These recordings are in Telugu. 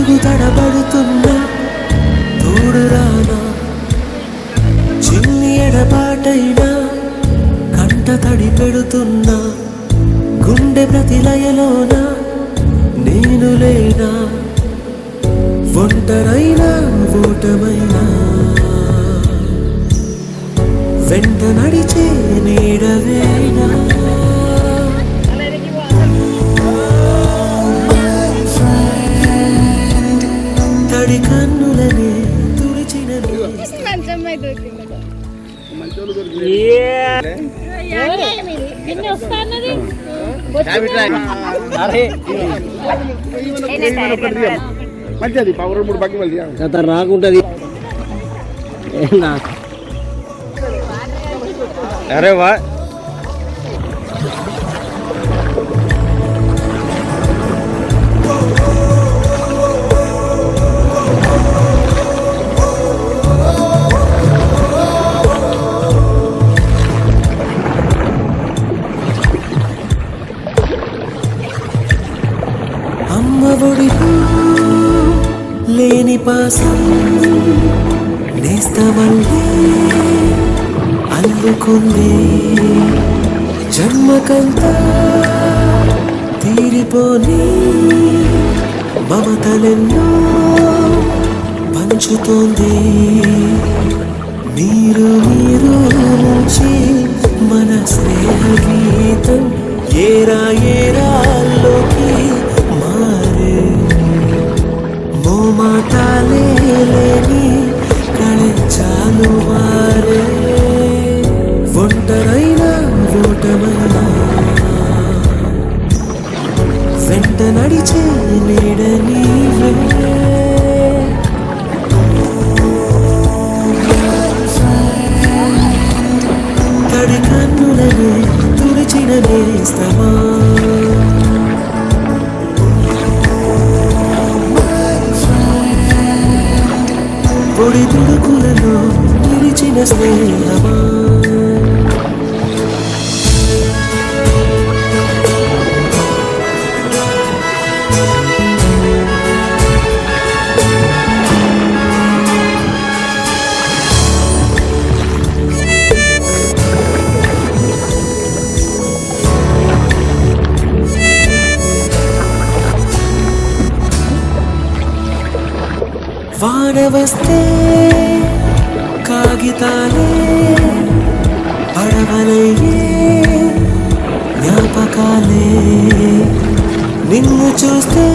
అడుగు తడబడుతున్నా తోడు రానా, చిన్ని ఎడబాటైనా కంట తడి పెడుతున్నా, గుండె ప్రతిలయలోన నేను లేనా, ఒంటరైనా ఓటమైనా వెంట నడిచే నీడవేనా. తడి కన్నులనే తుడిచిన మంచిది పవర్ 3 బాకి మళ్ళీ రాకుంటది. అరే వా అమ్మ ఒడిలో లేని పాసం నేస్తమల్లే అల్లుకుంది, జన్మకంతా తీరిపోని మమతలెన్నో పంచుతోంది. మీరు మీరు నుంచి మన స్నేహ గీతం ఏరా ఏరాల్లోకి మారే, మోమాటాలే లేని కళించాలు మారే, ఒంటరైనా ఓటమైనా వెంట నడిచే నీడ నీవే. తడి కన్నులనే తుడిచిన నేస్తమా, పొడి తుడుకులలో నిలిచిన స్నేహమా. వాన వస్తే కాగితాలే పడవలయ్యే జ్ఞాపకాలే, నిన్ను చూస్తే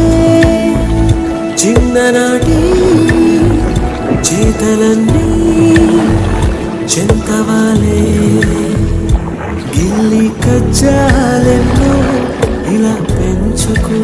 చిన్ననాటి చేతలన్నీ చెంతవాలే, గిల్లి కజ్జాలెన్నో ఇలా పెంచుకో